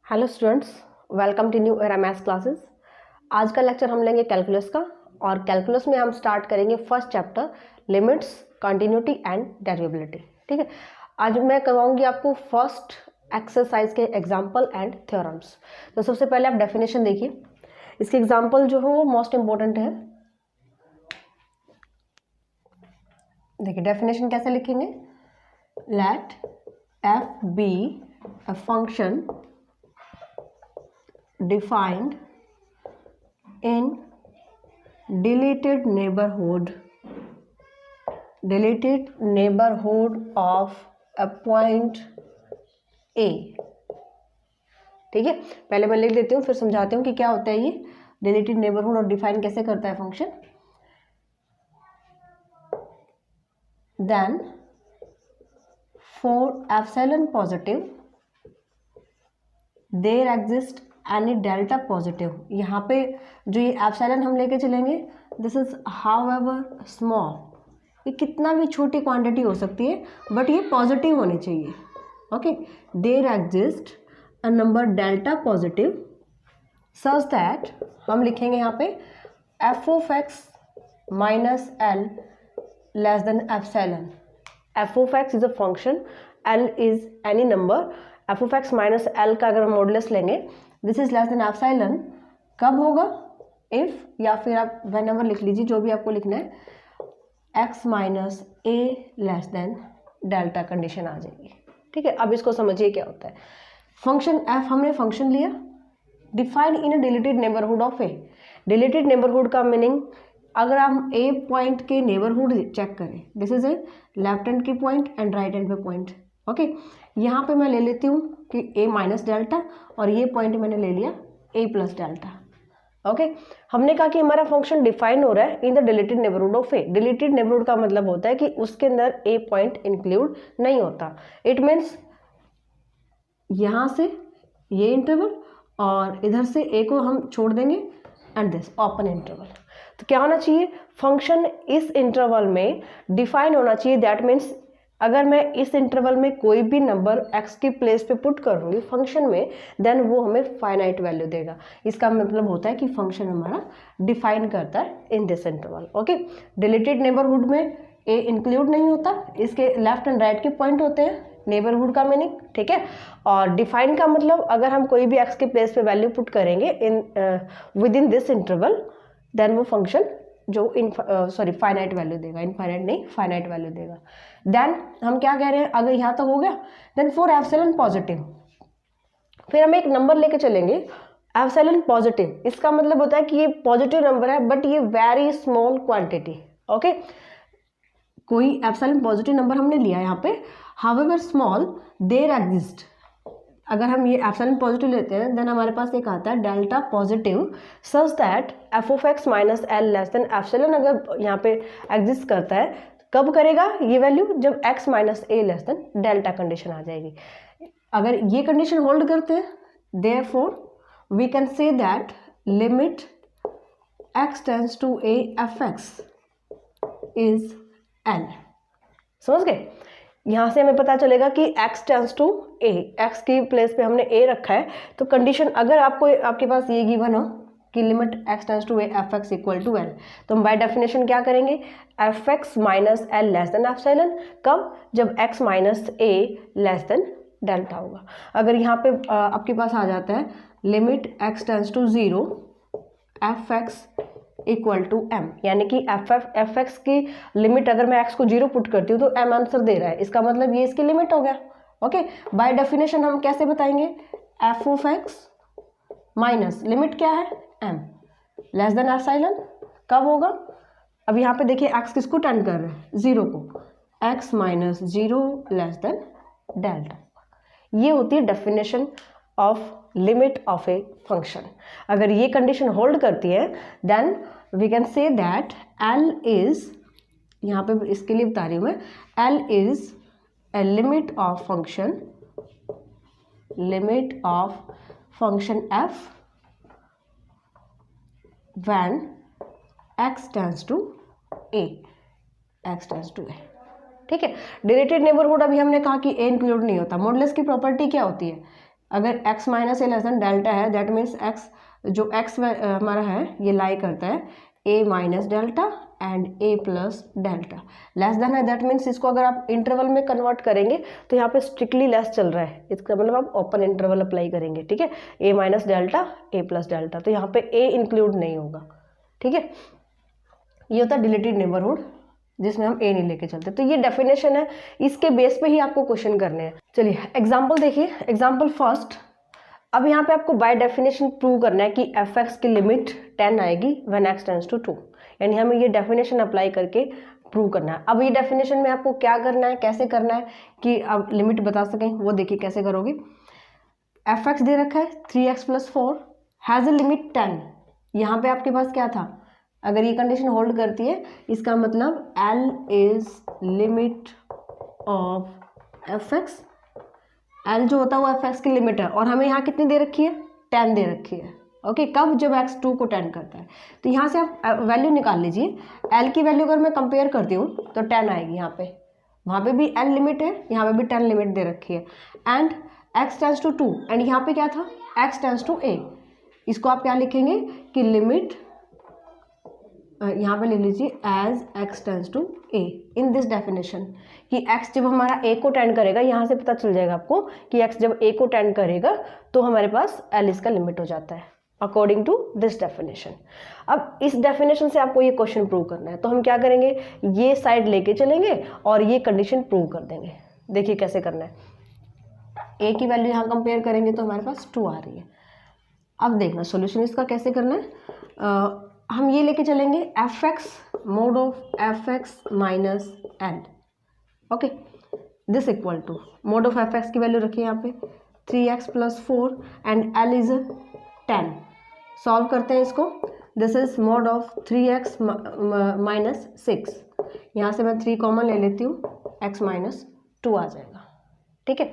Hello students, welcome to new era maths classes. आज का lecture हम लेंगे कैलकुलस का, और कैलकुलस में हम स्टार्ट करेंगे first chapter limits, continuity and derivability. ठीक है, आज मैं करवाऊंगी आपको फर्स्ट एक्सरसाइज के एग्जांपल एंड थ्योरम्स। तो सबसे पहले आप डेफिनेशन देखिए, इसके एग्जांपल जो है वो मोस्ट इंपॉर्टेंट है। देखिए डेफिनेशन कैसे लिखेंगे, let f be a function defined in deleted neighborhood of a point A। ठीक है, पहले मैं लिख देती हूँ फिर समझाती हूँ कि क्या होता है ये डिलीटेड नेबरहुड और डिफाइन कैसे करता है function. Then for epsilon positive there exist any delta positive. यहाँ पे जो ये एप्सिलॉन हम लेके चलेंगे, दिस इज हाउएवर स्मॉल, ये कितना भी छोटी क्वांटिटी हो सकती है बट ये पॉजिटिव होनी चाहिए। Okay, there exist a number delta positive such that, हम लिखेंगे यहाँ पे f of x minus l less than epsilon. F of x is a function, l is any number, f of x minus l का अगर हम modulus लेंगे this is less than epsilon. कब होगा, इफ, या फिर आप व्हेन एवर लिख लीजिए जो भी आपको लिखना है, x minus a less than delta condition आ जाएगी। ठीक है, अब इसको समझिए क्या होता है। फंक्शन एफ, हमने फंक्शन लिया defined in a deleted neighbourhood of A. Deleted neighbourhood का मीनिंग, अगर हम ए पॉइंट के नेबरहुड चेक करें, this is a left hand की पॉइंट एंड राइट हैंड पे पॉइंट। ओके, यहाँ पे मैं ले लेती हूँ कि a माइनस डेल्टा, और ये पॉइंट मैंने ले लिया a प्लस डेल्टा। ओके, हमने कहा कि हमारा फंक्शन डिफाइन हो रहा है in the deleted neighbourhood of a। Deleted neighbourhood का मतलब होता है कि उसके अंदर a पॉइंट इंक्लूड नहीं होता। इट मीन्स यहाँ से ये इंटरवल और इधर से a को हम छोड़ देंगे एंड दिस ओपन इंटरवल। तो क्या होना चाहिए, फंक्शन इस इंटरवल में डिफाइन होना चाहिए। दैट मीन्स अगर मैं इस इंटरवल में कोई भी नंबर x की प्लेस पे पुट करूंगी फंक्शन में, देन वो हमें फाइनाइट वैल्यू देगा। इसका मतलब होता है कि फंक्शन हमारा डिफाइन करता है इन this interval. Okay, deleted neighbourhood में a इंक्लूड नहीं होता, इसके लेफ्ट एंड राइट के पॉइंट होते हैं नेबरहुड का मीनिंग। ठीक है, और डिफाइन का मतलब अगर हम कोई भी x की प्लेस पे वैल्यू पुट करेंगे in within this interval, then वो फंक्शन जो फाइनाइट वैल्यू देगा, इनफाइनाइट नहीं फाइनाइट वैल्यू देगा। देन हम क्या कह रहे हैं, अगर यहाँ तक हो गया, देन फॉर एप्सिलॉन पॉजिटिव, फिर हम एक नंबर लेके चलेंगे एप्सिलॉन पॉजिटिव। इसका मतलब होता है कि ये पॉजिटिव नंबर है बट ये वेरी स्मॉल क्वांटिटी। ओके, कोई एप्सिलॉन पॉजिटिव नंबर हमने लिया यहाँ पे, हाउएवर स्मॉल देयर एग्जिस्ट। अगर हम ये एप्सिलॉन पॉजिटिव लेते हैं देन हमारे पास एक आता है delta positive such that F of x minus l less than epsilon अगर यहाँ पे एग्जिस्ट करता है, कब करेगा ये वैल्यू, जब x minus a less than delta condition आ जाएगी। अगर ये कंडीशन होल्ड करते हैं, therefore we can say that limit x tends to a f x is l। समझ गए, यहाँ से हमें पता चलेगा कि x tends to a, x की प्लेस पे हमने a रखा है। तो कंडीशन अगर आपके पास ये गिवन हो कि limit x tends to a f x equal to l, तो हम बाय डेफिनेशन क्या करेंगे, f x minus l less than epsilon. कब, जब x minus a less than delta होगा। अगर यहाँ पे आपके पास आ जाता है limit x tends to 0 f x equal to m, यानी कि एफ एक्स की लिमिट अगर मैं x को 0 पुट करती हूँ तो m आंसर दे रहा है, इसका मतलब ये इसकी लिमिट हो गया। ओके, बाय डेफिनेशन हम कैसे बताएंगे, F of x minus limit क्या है m लेस देन एप्सिलॉन। कब होगा, अब यहाँ पे देखिए x किसको टेंड कर रहे हैं, 0 को, x minus 0 less than delta. ये होती है definition of limit of a function. अगर ये कंडीशन होल्ड करती है then we can say that L is, यहाँ पे इसके लिए बता रही हूँ मैं, L is a limit of function f when x tends to a, ठीक है। डिलीटेड नेबरहुड अभी हमने कहा कि a इंक्लूड नहीं होता। मॉडुलस की प्रॉपर्टी क्या होती है, अगर x minus a less than delta है, दैट मीन्स x जो x हमारा है ये लाई करता है a minus delta and a plus delta. Less than है दैट मीन्स इसको अगर आप इंटरवल में कन्वर्ट करेंगे तो यहाँ पे स्ट्रिक्टली लेस चल रहा है, इसका मतलब आप ओपन इंटरवल अप्लाई करेंगे, ठीक है। a minus delta a plus delta, तो यहाँ पे a इंक्लूड नहीं होगा, ठीक है। ये होता है डिलीटेड नेबरहुड जिसमें हम a नहीं लेके चलते। तो ये डेफिनेशन है, इसके बेस पे ही आपको क्वेश्चन करने हैं। चलिए एग्जाम्पल देखिए, एग्जाम्पल फर्स्ट। अब यहाँ पे आपको बाय डेफिनेशन प्रूव करना है कि f(x) की लिमिट 10 आएगी व्हेन x टेंड्स टू 2, यानी हमें ये डेफिनेशन अप्लाई करके प्रूव करना है। अब ये डेफिनेशन में आपको क्या करना है, कैसे करना है कि आप लिमिट बता सकें, वो देखिए कैसे करोगे। f(x) दे रखा है 3x + 4 हैज़ अ लिमिट 10। यहाँ पे आपके पास क्या था, अगर ये कंडीशन होल्ड करती है इसका मतलब L is limit of f(x). L जो होता है वो f(x) की लिमिट है, और हमें यहाँ कितनी दे रखी है, 10 दे रखी है। ओके, कब, जब x 2 को 10 करता है। तो यहाँ से आप वैल्यू निकाल लीजिए। L की वैल्यू अगर मैं कंपेयर करती हूँ तो 10 आएगी यहाँ पे, वहाँ पे भी L लिमिट है, यहाँ पे भी 10 लिमिट दे रखी है। And x tends to 2, and यहाँ पे क्या था, x टेंड्स टू a। इसको आप क्या लिखेंगे कि लिमिट, यहाँ पे लिख लीजिए as x tends to a in this definition, कि x जब हमारा a को टेंड करेगा, यहाँ से पता चल जाएगा आपको कि x जब a को टेंड करेगा तो हमारे पास L इसका लिमिट हो जाता है अकॉर्डिंग टू दिस डेफिनेशन। अब इस डेफिनेशन से आपको ये क्वेश्चन प्रूव करना है, तो हम क्या करेंगे, ये साइड लेके चलेंगे और ये कंडीशन प्रूव कर देंगे। देखिए कैसे करना है, a की वैल्यू यहाँ कंपेयर करेंगे तो हमारे पास 2 आ रही है। अब देखना सोल्यूशन इसका कैसे करना है। हम ये लेके चलेंगे f(x) mod of f(x) minus l। Okay, this equal to mod of f(x) की वैल्यू रखिए यहाँ पे 3x + 4 and l is 10। Solve करते हैं इसको। This is mode of 3x minus 6, यहाँ से मैं 3 कॉमन ले लेती हूँ, x माइनस 2 आ जाएगा, ठीक है।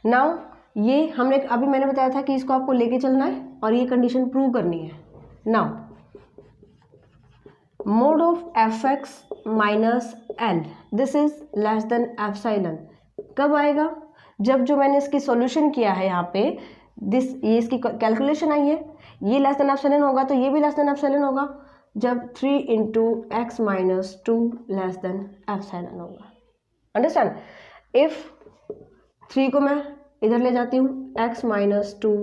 नाउ ये हमने अभी मैंने बताया था कि इसको आपको लेके चलना है और ये कंडीशन प्रूव करनी है। Now mode of f(x) minus l, this is less than epsilon. कब आएगा, जब जो मैंने इसकी सॉल्यूशन किया है यहाँ पे, ये इसकी कैलकुलेशन आई है, ये लेस देन एप्सिलॉन होगा तो ये भी लेस देन एप्सिलॉन होगा, जब 3 × x minus 2 less than epsilon होगा। अंडरस्टैंड। इफ 3 को मैं इधर ले जाती हूँ, x minus 2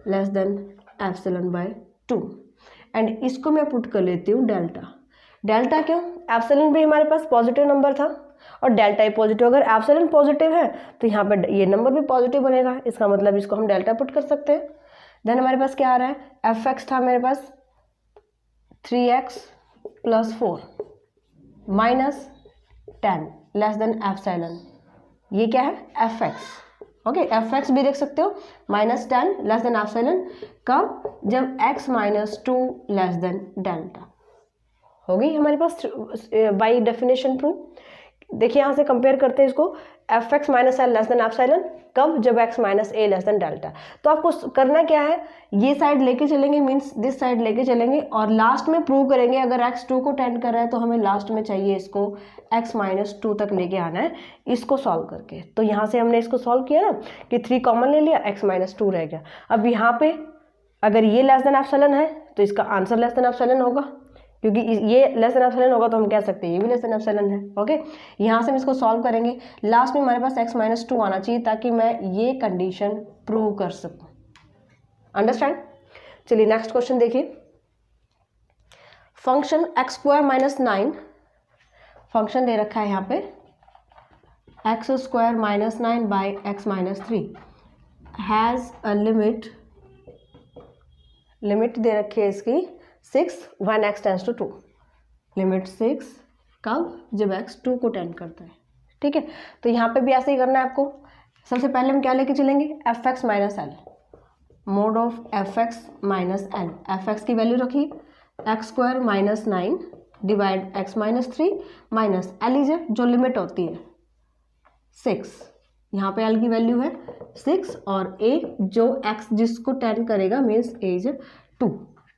less than epsilon bye 2, and इसको मैं पुट कर लेती हूँ डेल्टा। डेल्टा क्यों, एप्सिलॉन भी हमारे पास पॉजिटिव नंबर था और डेल्टा ही पॉजिटिव, अगर एप्सिलॉन पॉजिटिव है तो यहाँ पर ये नंबर भी पॉजिटिव बनेगा, इसका मतलब इसको हम डेल्टा पुट कर सकते हैं। देन हमारे पास क्या आ रहा है, f(x) था मेरे पास 3x + 4 minus 10 less than epsilon, ये क्या है f(x). ओके, f(x) भी देख सकते हो -10 लेस देन एप्सिलॉन, कब, जब x minus 2 less than delta. हो गई हमारे पास बाई डेफिनेशन प्रूफ। देखिए यहाँ से कंपेयर करते हैं इसको, f(x) minus l less than epsilon, कब, जब x minus a less than delta. तो आपको करना क्या है, ये साइड लेके चलेंगे, मीन्स दिस साइड लेके चलेंगे और लास्ट में प्रूव करेंगे। अगर x 2 को टेंड कर रहा है तो हमें लास्ट में चाहिए इसको x माइनस 2 तक लेके आना है, इसको सॉल्व करके। तो यहाँ से हमने इसको सॉल्व किया ना कि 3 कॉमन ले लिया, x माइनस 2 रह गया। अब यहाँ पे अगर ये लेस देन एप्सिलॉन है तो इसका आंसर लेस देन एप्सिलॉन होगा, क्योंकि ये लेस देन एप्सिलॉन होगा तो हम कह सकते हैं ये भी लेस देन एप्सिलॉन है। ओके, यहाँ से हम इसको सॉल्व करेंगे, लास्ट में हमारे पास x माइनस 2 आना चाहिए ताकि मैं ये कंडीशन प्रूव कर सकूँ। अंडरस्टैंड। चलिए नेक्स्ट क्वेश्चन देखिए। फंक्शन x² - 9, फंक्शन दे रखा है यहाँ पे x² - 9 by x minus 3 has a limit दे रखी है इसकी 6 when x tends to 2, limit 6 कब, जब x 2 को टेंड करता है, ठीक है। तो यहाँ पे भी ऐसे ही करना है आपको। सबसे पहले हम क्या लेके चलेंगे, f(x) minus l, mode of f(x) minus l। f(x) की वैल्यू रखिए x² - 9 divide x minus 3 minus l is जो लिमिट होती है 6, यहाँ पे l की वैल्यू है 6 और a जो x जिसको टेंड करेगा मीन्स a इज 2,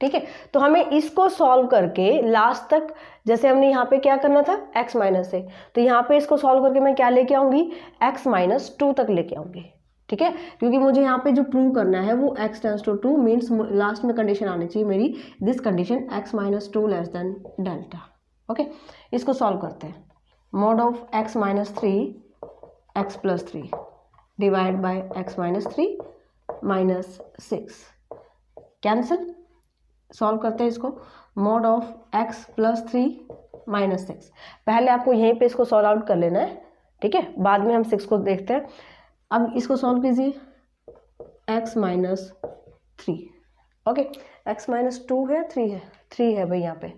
ठीक है। तो हमें इसको सॉल्व करके लास्ट तक, जैसे हमने यहाँ पे क्या करना था x माइनस से, तो यहाँ पे इसको सॉल्व करके मैं क्या लेके आऊँगी, x माइनस 2 तक लेके आऊँगी, ठीक है, क्योंकि मुझे यहाँ पे जो प्रूव करना है वो x tends to 2 means last में कंडीशन आनी चाहिए मेरी this condition x minus 2 less than delta. Okay, इसको सॉल्व करते हैं। Mod of x minus 3 x plus 3 divide by x minus 3 minus 6 cancel. Solve करते हैं इसको। Mod of x plus 3 minus 6, पहले आपको यहीं पे इसको सॉल्व आउट कर लेना है, ठीक है, बाद में हम 6 को देखते हैं। अब इसको सॉल्व कीजिए, x minus 3। Okay, x minus 2 है 3 है, 3 है भाई यहाँ पे,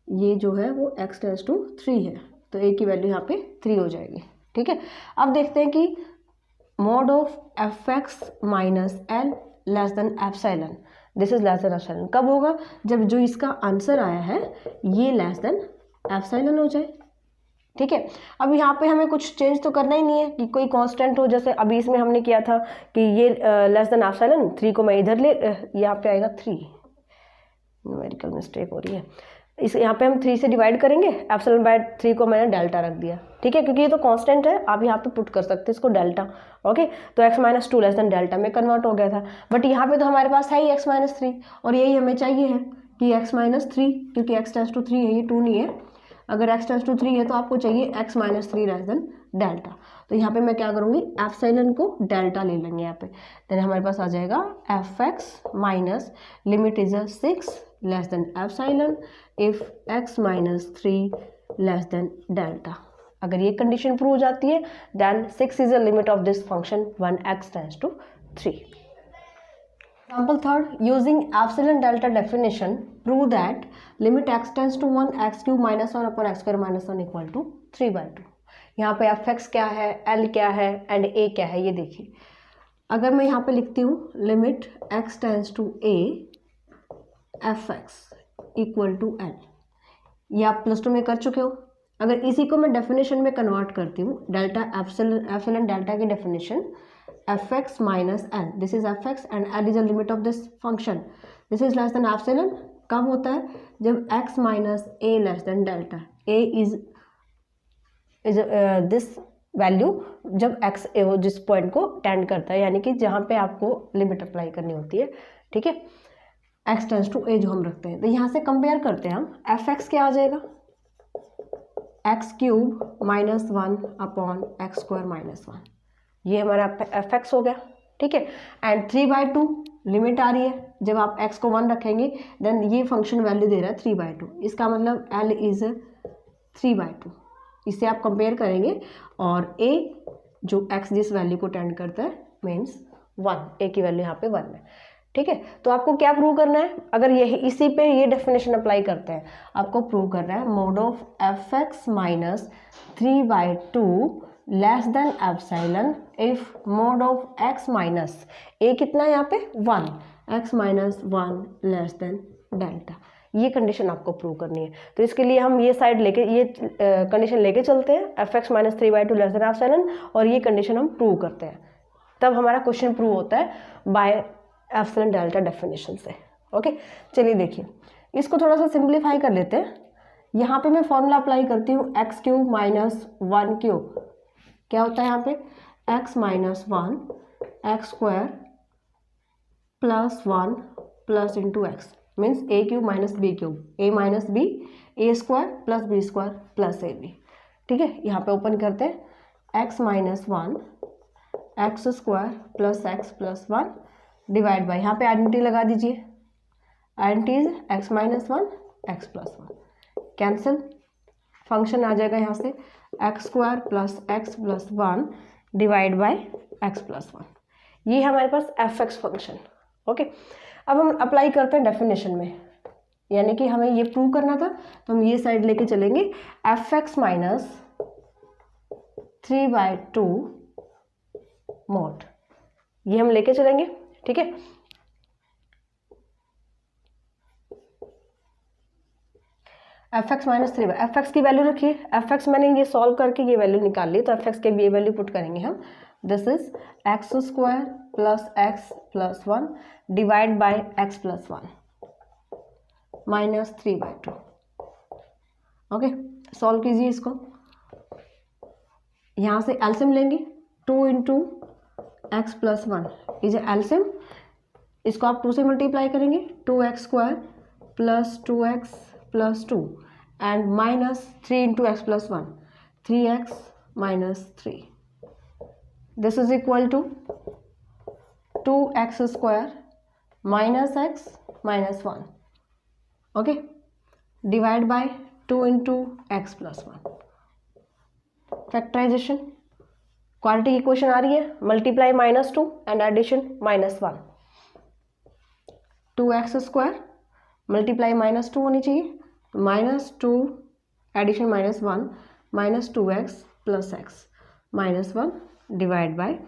ये जो है वो x टेंस टू 3 है, तो a की वैल्यू यहाँ पे 3 हो जाएगी। ठीक है, अब देखते हैं कि mod of fx minus l less than epsilon, this is less than epsilon कब होगा, जब जो इसका आंसर आया है ये लेस देन एप्सिलॉन हो जाए। ठीक है, अब यहाँ पे हमें कुछ चेंज तो करना ही नहीं है कि कोई कांस्टेंट हो, जैसे अभी इसमें हमने किया था कि ये लेस देन एप्सिलॉन, 3 को मैं इधर ले, यहाँ पे आएगा 3, न्यूमेरिकल मिस्टेक हो रही है, इस यहाँ पे हम 3 से डिवाइड करेंगे, एप्सिलॉन बाय 3 को मैंने डेल्टा रख दिया। ठीक है, क्योंकि ये तो कांस्टेंट है, आप यहाँ पे पुट कर सकते हैं इसको डेल्टा। ओके, तो x minus 2 less than delta में कन्वर्ट हो गया था, बट यहाँ पे तो हमारे पास है ही x माइनस 3, और यही हमें चाहिए है कि x माइनस 3, क्योंकि x टेंस टू 3 है, ये 2 नहीं है। अगर x टेंस टू 3 है तो आपको चाहिए x minus 3 less than delta, तो यहाँ पे मैं क्या करूँगी, एप्सिलॉन को डेल्टा ले लेंगे यहाँ पे, देन हमारे पास आ जाएगा fx minus limit is 6 less than epsilon if x minus 3 less than delta. अगर ये कंडीशन प्रूव हो जाती है then 6 is a limit of this function 1x tends to 3। Example third, using epsilon delta definition, prove that limit x tends to 1 x cube minus 1 upon x square minus 1 equal to 3/2। यहाँ पे fx क्या है, l क्या है and a क्या है, ये देखिए। अगर मैं यहाँ पे लिखती हूँ limit x tends to a fx equal to l, ये आप प्लस 2 में कर चुके हो। अगर इसी को मैं डेफिनेशन में कन्वर्ट करती हूँ, डेल्टा एप्सिलॉन डेल्टा की definition fx minus l, this is fx and l is a limit of this function, this is less than epsilon कब होता है, जब x minus a less than delta, a is this value जब x वो जिस point को tend करता है, यानी कि जहाँ पे आपको लिमिट अप्लाई करनी होती है। ठीक है, x टेंस टू a जो हम रखते हैं, तो यहाँ से कंपेयर करते हैं हम, fx क्या आ जाएगा, x cube minus 1 upon x square minus 1, ये हमारा fx हो गया। ठीक है, एंड 3/2 लिमिट आ रही है, जब आप x को 1 रखेंगे देन ये फंक्शन वैल्यू दे रहा है 3/2, इसका मतलब l इज 3/2, इससे आप कंपेयर करेंगे और a जो x जिस वैल्यू को टेंड करता है मीन्स 1, a की वैल्यू यहाँ पे 1 है। ठीक है, तो आपको क्या प्रूव करना है, अगर यही इसी पे ये डेफिनेशन अप्लाई करते हैं, आपको प्रूव करना है mod of fx minus 3/2 less than epsilon if mod of x minus a कितना है यहाँ पे 1, x minus 1 less than delta, ये कंडीशन आपको प्रूव करनी है। तो इसके लिए हम ये साइड लेके ये कंडीशन लेके चलते हैं, fx minus 3/2 less than epsilon, और ये कंडीशन हम प्रूव करते हैं, तब हमारा क्वेश्चन प्रूव होता है बाय एप्सिलॉन डेल्टा डेफिनेशन से। ओके, चलिए देखिए, इसको थोड़ा सा सिंप्लीफाई कर लेते हैं। यहाँ पे मैं फॉर्मूला अप्लाई करती हूँ, एक्स क्यूब माइनस 1 क्यूब क्या होता है यहाँ पे, x minus 1 x square plus 1 plus into x means a cube minus b cube, a minus b, a square plus b square plus a b. ठीक है, यहाँ पे ओपन करते हैं, x minus 1 x square plus x plus 1 divide by, यहाँ पे identity लगा दीजिए, identity is x minus 1 x plus 1, cancel, function आ जाएगा यहाँ से x square plus x plus 1 divide by x plus 1, ये हमारे पास fx फंक्शन। ओके, अब हम अप्लाई करते हैं डेफिनेशन में, यानी कि हमें ये प्रूव करना था, तो हम ये साइड लेके चलेंगे, fx माइनस 3/2 मोड, ये हम लेके चलेंगे। ठीक है, fx माइनस 3, fx की वैल्यू रखिए, fx मैंने ये सॉल्व करके ये वैल्यू निकाल ली, तो fx के ये वैल्यू पुट करेंगे हम, this is x square plus x plus 1 divide by x plus 1 minus 3/2। Okay, solve कीजिए इसको, यहाँ से एलसीएम लेंगे, 2 into x plus one is LCM, इसको आप 2 से मल्टीप्लाई करेंगे, 2x square plus 2x plus 2 and minus 3 into x plus one, 3x minus 3, this is equal to 2x square minus x minus 1, okay, divide by 2 into x plus one. Factorization, quality की equation आ रही है, multiply -2 and addition -1, 2x square multiply -2 होनी चाहिए, -2 addition -1 -2x plus x -1 divide by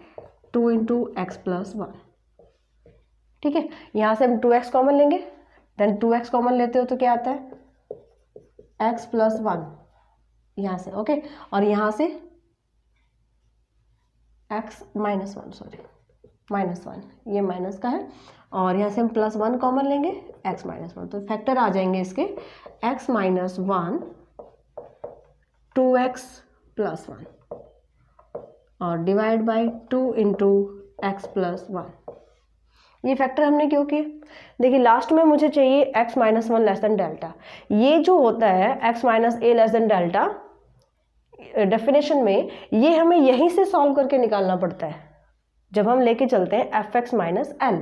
2 into x plus one. ठीक है, यहाँ से हम 2x कॉमन लेंगे, देन 2x कॉमन लेते हो तो क्या आता है x प्लस वन यहाँ से, ओके, और यहाँ से x -1, सॉरी -1, ये माइनस का है, और यहाँ से हम +1 कॉमन लेंगे, x -1, तो फैक्टर आ जाएंगे इसके x -1 2x प्लस 1 और divide by 2 into x plus 1। ये फैक्टर हमने क्यों किए? देखिए लास्ट में मुझे चाहिए x -1 लेस देन डेल्टा, ये जो होता है x - a less than delta definition में, ये हमें यहीं से सॉल्व करके निकालना पड़ता है जब हम लेके चलते हैं fx - l,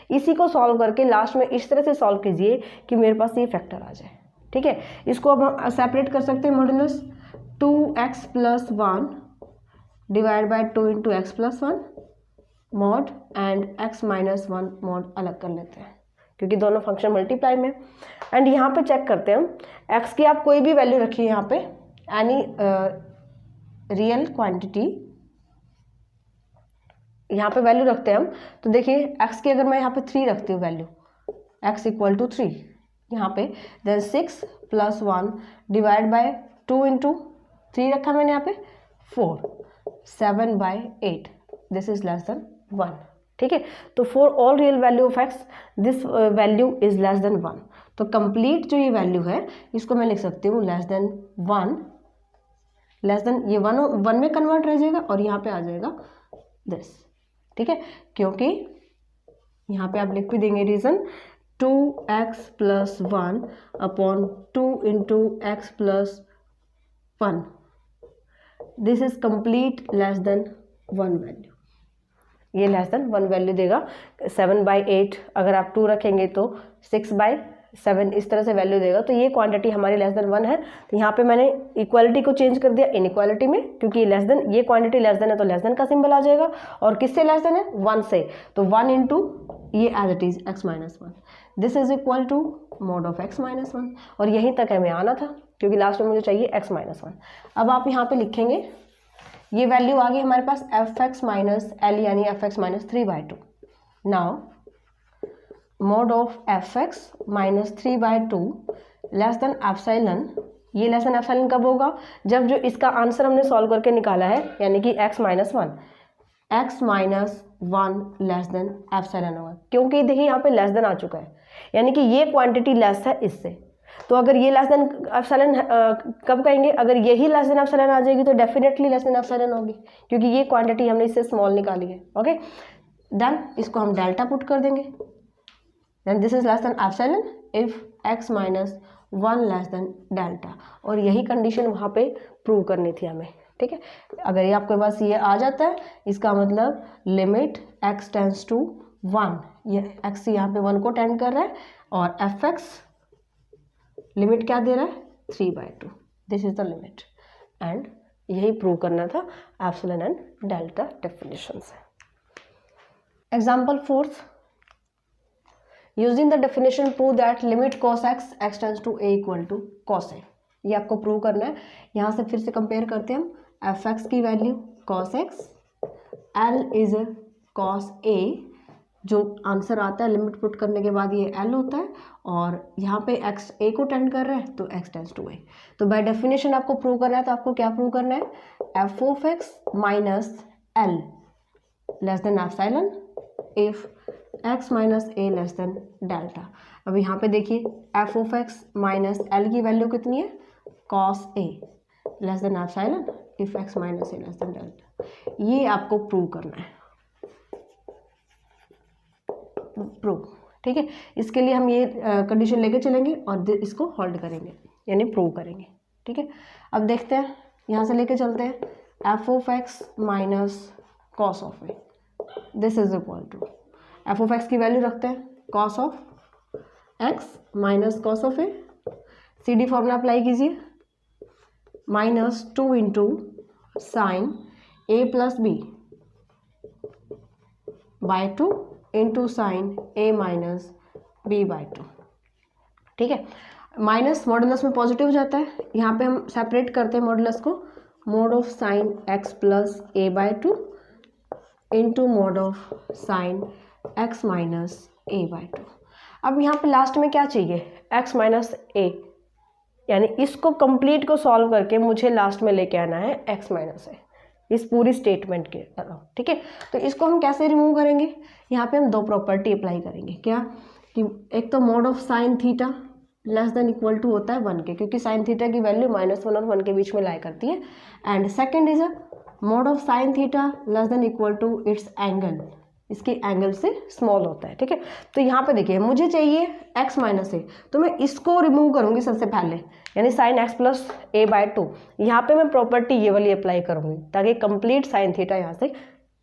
इसी को सॉल्व करके लास्ट में इस तरह से सॉल्व कीजिए कि मेरे पास ये फैक्टर आ जाए। ठीक है, इसको अब हम सेपरेट कर सकते हैं, modulus 2x plus 1 divide by 2 into x plus 1 mod and x -1 mod अलग कर लेते हैं क्योंकि दोनों फंक्शन मल्टीप्लाई में। एंड यहाँ पे चेक करते हैं हम x की आप कोई भी वैल्यू रखिए, यहाँ पे एनी रियल क्वांटिटी यहाँ पे वैल्यू रखते हैं हम, तो देखिए x की अगर मैं यहाँ पे 3 रखती हूँ वैल्यू, x = 3 यहाँ पे, then 6 plus 1 divide by 2 into 3 रखा मैंने यहाँ पे 4, 7/8, दिस इज लेस देन 1। ठीक है, तो for all real value of x this value is less than 1, तो कंप्लीट जो ये वैल्यू है इसको मैं लिख सकती हूँ लेस देन 1, लेस देन ये 1 में कन्वर्ट रह जाएगा और यहाँ पे आ जाएगा दिस। ठीक है, क्योंकि यहाँ पे आप लिख भी देंगे reason 2x plus 1 upon 2 into x plus 1, this is complete less than 1 value, ये लेस देन 1 वैल्यू देगा। 7/8 अगर आप 2 रखेंगे तो 6/7 इस तरह से वैल्यू देगा, तो ये क्वांटिटी हमारी लेस देन 1 है। तो यहाँ पे मैंने इक्वालिटी को चेंज कर दिया इनइक्वालिटी में, क्योंकि लेस देन, ये क्वांटिटी लेस देन है तो लेस देन का सिंबल आ जाएगा, और किससे लेस देन है 1 से, तो 1 इंटू ये as it is x -1, this is equal to mod of x -1, और यहीं तक हमें आना था क्योंकि लास्ट में मुझे चाहिए x -1। अब आप यहाँ पे लिखेंगे ये वैल्यू आ गई हमारे पास fx -l यानी fx -3/2। Now mod of fx -3/2 less than epsilon, ये लेस देन एप्सिलॉन कब होगा? जब जो इसका आंसर हमने सॉल्व करके निकाला है यानी कि x -1 लेस देन एप्सिलॉन होगा, क्योंकि देखिए यहाँ पे लेस देन आ चुका है यानी कि ये क्वांटिटी लेस है इससे। तो अगर ये लेस देन एप्सिलॉन कब कहेंगे? अगर यही लेस देन एप्सिलॉन आ जाएगी तो डेफिनेटली लेस देन एप्सिलॉन होगी, क्योंकि ये क्वांटिटी हमने इससे स्मॉल निकाली है। ओके, देन इसको हम डेल्टा पुट कर देंगे, then this is less than epsilon if x -1 less than delta, और यही कंडीशन वहाँ पे प्रूव करनी थी हमें। ठीक है, अगर ये आपके पास ये आ जाता है इसका मतलब लिमिट x टेंड्स टू 1, ये x यहाँ पे 1 को टेंड कर रहा है, और fx लिमिट क्या दे रहा है 3/2, this is the limit, and यही प्रूव करना था एप्सिलॉन एंड डेल्टा डेफिनेशन से। Example 4th, using the definition prove that limit cos x tends to a = cos a, ये आपको प्रूव करना है। यहाँ से फिर से कंपेयर करते हैं हम fx की value cos x, l is cos a, जो आंसर आता है लिमिट पुट करने के बाद ये l होता है, और यहाँ पे x a को टेंड कर रहा है तो x टेंड्स टू a। तो बाय डेफिनेशन आपको प्रूव करना है, तो आपको क्या प्रूव करना है? f of x - l less than epsilon if x - a less than delta. अब यहाँ पे देखिए f of x - l की वैल्यू कितनी है? cos a less than epsilon if x - a less than delta, ये आपको प्रूव करना है। प्रूव। ठीक है, इसके लिए हम ये कंडीशन लेके चलेंगे और इसको होल्ड करेंगे यानी प्रूव करेंगे। ठीक है, अब देखते हैं, यहाँ से लेके चलते हैं f of x minus cos of a, this is equal to f of x की वैल्यू रखते हैं cos of x minus cos of a, C D formula apply कीजिए, minus 2 into sine a plus b by 2 into sine a minus b by 2। ठीक है, minus modulus में positive हो जाता है, यहाँ पे हम सेपरेट करते हैं मॉडुलस को, mod of sine x plus a by 2 into mod of sine x minus a by 2। अब यहाँ पे लास्ट में क्या चाहिए, एक्स माइनस ए, यानी इसको कंप्लीट को सॉल्व करके मुझे लास्ट में लेके आना है एक्स माइनस ए इस पूरी स्टेटमेंट के अलावा। ठीक है, तो इसको हम कैसे रिमूव करेंगे, यहाँ पे हम दो प्रॉपर्टी अप्लाई करेंगे। क्या कि एक तो mod of sine theta less than equal to होता है 1 के, क्योंकि साइन थीटा की वैल्यू -1 और 1 के बीच में लाई करती है, and second is a mod of sine theta less than equal to its angle, इसके एंगल से स्मॉल होता है। ठीक है, तो यहाँ पे देखिए मुझे चाहिए एक्स माइनस ए, तो मैं इसको रिमूव करूँगी सबसे पहले, यानी sign x plus a by 2। यहाँ पे मैं प्रॉपर्टी ये वाली अप्लाई करूँगी ताकि कंप्लीट साइन थीटा यहाँ से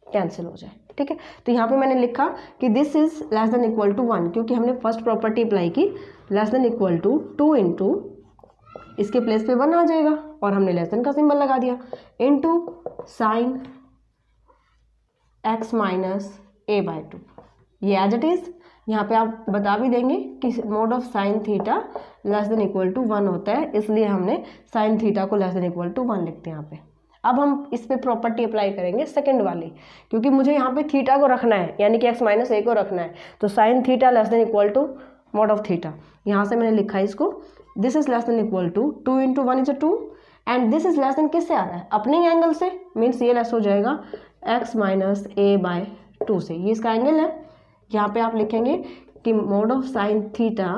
कैंसिल हो जाए। ठीक है, तो यहाँ पे मैंने लिखा कि this is less than equal to 1, क्योंकि हमने फर्स्ट प्रॉपर्टी अप्लाई की less than equal to 2 into इसके प्लेस पे 1 आ जाएगा और हमने लेस देन का सिंबल लगा दिया, into sine x minus a by 2, ये एज इट इज़। यहाँ पे आप बता भी देंगे कि mod of sine theta less than equal to 1 होता है, इसलिए हमने साइन थीटा को लेस देन इक्वल टू 1 लिखते हैं यहाँ पे। अब हम इस पे प्रॉपर्टी अप्लाई करेंगे सेकंड वाली, क्योंकि मुझे यहाँ पे थीटा को रखना है, यानी कि एक्स माइनस ए को रखना है, तो sine theta less than equal to mod of theta, यहाँ से मैंने लिखा है इसको, this is less than equal to 2 into 1 is 2, and this is less than किससे आ रहा है, अपने ही एंगल से, मीन्स ये लेस हो जाएगा एक्स माइनस ए बाय 2 से, ये इसका एंगल है। यहाँ पे आप लिखेंगे कि mod of sine theta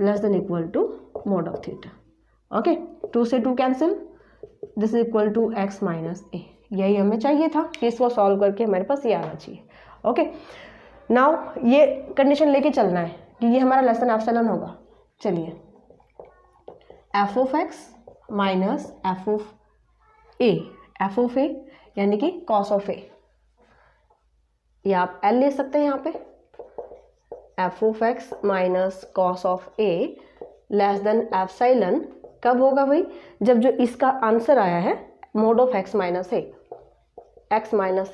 less than equal to mod of theta. Okay, 2 से 2 cancel, this is equal to x minus a, यही हमें चाहिए था कि इसको सॉल्व करके हमारे पास ये आना चाहिए। ओके, नाउ ये कंडीशन लेके चलना है कि ये हमारा लेस देन एप्सिलॉन होगा। चलिए, f of x minus f of a यानी कि कॉस ऑफ ए, ये आप एल ले सकते हैं यहाँ पे, f of x minus cos of A less than epsilon कब होगा भाई, जब जो इसका आंसर आया है mod of x minus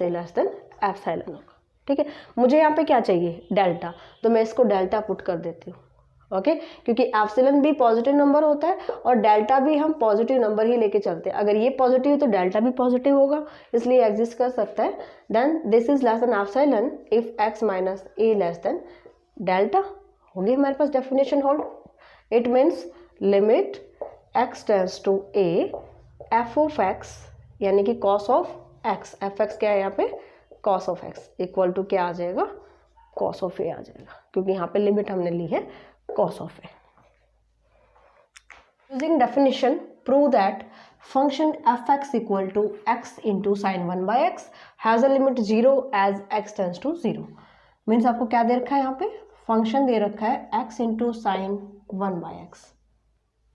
a less than epsilon होगा। ठीक है, मुझे यहाँ पे क्या चाहिए, डेल्टा, तो मैं इसको डेल्टा पुट कर देती हूँ। ओके, क्योंकि एप्सिलॉन भी पॉजिटिव नंबर होता है और डेल्टा भी हम पॉजिटिव नंबर ही लेके चलते हैं, अगर ये पॉजिटिव है तो डेल्टा भी पॉजिटिव होगा, इसलिए एग्जिस्ट कर सकता है। Then this is less than epsilon if x minus a less than delta, होगी हमारे पास definition hold. It means limit x tends to a f of x यानी कि cos of x, f x क्या है यहाँ पे cos of x, equal to क्या आ जाएगा, कॉस ऑफ ए आ जाएगा, क्योंकि यहाँ पे लिमिट हमने ली है cos of a. Using definition, prove that function fx equal to x into sin 1 by x has a limit 0 as x tends to 0. Means आपको क्या दे रखा है, यहाँ पे फंक्शन दे रखा है x into sine 1 by x.